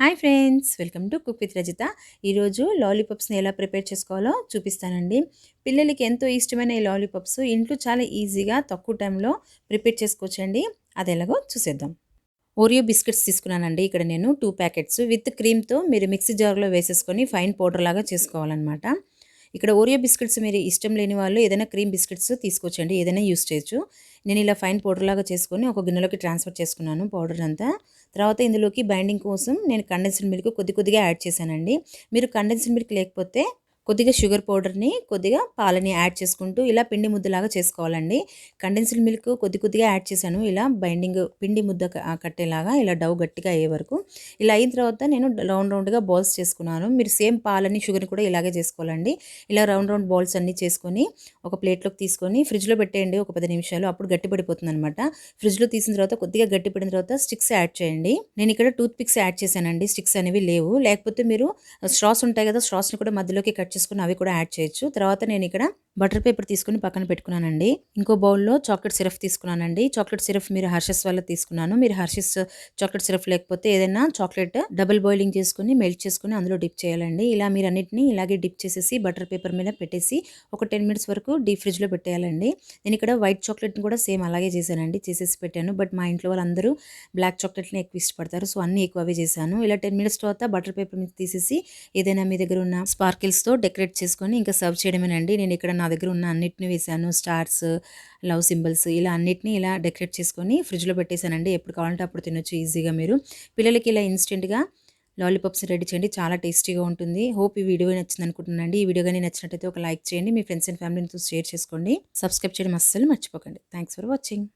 Hi friends, welcome to cook with Rajitha. ఈరోజు లాలీపాప్స్ని ఎలా prepare చేసుకోవాలో చూపిస్తానండి. పిల్లలకి ఎంతో ఇష్టమైన ఈ లాలీపాప్స్ ఇంట్లో చాలా ఈజీగా తక్కువ టైంలో ప్రిపేర్ చేసుకోవచ్చండి. అది ఎలాగో చూసేద్దాం. ఓరియో బిస్కెట్స్ తీసుకున్నానండి. ఇక్కడ నేను 2 ప్యాకెట్స్ విత్ క్రీమ్తో మీరు మిక్సీ జార్లో వేసేసుకొని ఫైన్ పౌడర్ లాగా చేసుకోవాలన్నమాట. ఇక్కడ ఓరియో బిస్కెట్స్ మీరు ఇష్టం లేని వాళ్ళు ఏదైనా క్రీమ్ బిస్కెట్స్ తీసుకోవచ్చండి, ఏదైనా యూస్ చేయొచ్చు. నేను ఇలా ఫైన్ పౌడర్ లాగా చేసుకొని ఒక గిన్నెలోకి ట్రాన్స్ఫర్ చేసుకున్నాను పౌడర్ అంతా. తర్వాత ఇందులోకి బైండింగ్ కోసం నేను కండెన్స్డ్ మిల్క్ కొద్దిగా యాడ్ చేశానండి. మీరు కండెన్స్డ్ మిల్క్ లేకపోతే కొద్దిగా షుగర్ పౌడర్ని, కొద్దిగా పాలని యాడ్ చేసుకుంటూ ఇలా పిండి ముద్దలాగా చేసుకోవాలండి. కండెన్స్డ్ మిల్క్ కొద్దిగా యాడ్ చేశాను. ఇలా బైండింగ్ పిండి ముద్ద కట్టేలాగా ఇలా డవ్ గట్టిగా అయ్యే వరకు. ఇలా అయిన తర్వాత నేను రౌండ్గా బాల్స్ చేసుకున్నాను. మీరు సేమ్ పాలని షుగర్ని కూడా ఇలాగే చేసుకోవాలండి. ఇలా రౌండ్ బాల్స్ అన్నీ చేసుకొని ఒక ప్లేట్లోకి తీసుకొని ఫ్రిడ్జ్లో పెట్టేయండి ఒక 10 నిమిషాలు. అప్పుడు గట్టిపడిపోతుంది అనమాట. ఫ్రిడ్జ్లో తీసిన తర్వాత కొద్దిగా గట్టిపడిన తర్వాత స్టిక్స్ యాడ్ చేయండి. నేను ఇక్కడ టూత్ పిక్స్ యాడ్ చేశానండి. స్టిక్స్ అనేవి లేవు. లేకపోతే మీరు స్ట్రాస్ ఉంటాయి కదా, స్ట్రాస్ని కూడా మధ్యలోకి కట్ చేసుకుని అవి కూడా యాడ్ చేయొచ్చు. తర్వాత నేను ఇక్కడ బటర్ పేపర్ తీసుకుని పక్కన పెట్టుకున్నానండి. ఇంకో బౌల్లో చాక్లెట్ సిరప్ తీసుకున్నానండి. చాక్లెట్ సిరప్ మీరు హర్షెస్ వల్ల తీసుకున్నాను. మీరు హర్షెస్ చాక్లెట్ సిరప్ లేకపోతే ఏదైనా చాక్లెట్ డబుల్ బాయిలింగ్ చేసుకుని మెల్ట్ చేసుకుని అందులో డిప్ చేయాలండి. ఇలా మీరు అన్నిటిని ఇలాగే డిప్ చేసేసి బటర్ పేపర్ మీద పెట్టేసి ఒక 10 మినిట్స్ వరకు డీప్ ఫ్రిడ్జ్లో పెట్టేయాలండి. నేను ఇక్కడ వైట్ చాక్లెట్ని కూడా సేమ్ అలాగే చేశానండి, చేసేసి పెట్టాను. బట్ మా ఇంట్లో వాళ్ళందరూ బ్లాక్ చాక్లెట్ని ఎక్కువ ఇష్టపడతారు, సో అన్నీ ఎక్కువవే చేశాను. ఇలా 10 మినిట్స్ తర్వాత బటర్ పేపర్ మీద తీసేసి ఏదైనా మీ దగ్గర ఉన్న స్పార్కిల్స్తో డెకరేట్ చేసుకొని ఇంకా సర్వ్ చేయడమేనండి. నేను ఇక్కడ నా దగ్గర ఉన్న అన్నిటిని వేసాను. స్టార్స్, లవ్ సింబల్స్ ఇలా అన్నిటిని ఇలా డెకరేట్ చేసుకొని ఫ్రిడ్జ్లో పెట్టేశానండి. ఎప్పుడు కావాలంటే అప్పుడు తినొచ్చు ఈజీగా. మీరు పిల్లలకి ఇలా ఇన్స్టెంట్గా లాలీపాప్స్ రెడీ చేయండి, చాలా టేస్టీగా ఉంటుంది. హోప్ ఈ వీడియో నచ్చింది అనుకుంటున్నానండి. ఈ వీడియో కానీ నచ్చినట్టయితే ఒక లైక్ చేయండి, మీ ఫ్రెండ్స్ అండ్ ఫ్యామిలీతో షేర్ చేసుకోండి. సబ్స్క్రైబ్ చేయడం అస్సలు మర్చిపోకండి. Thanks for watching.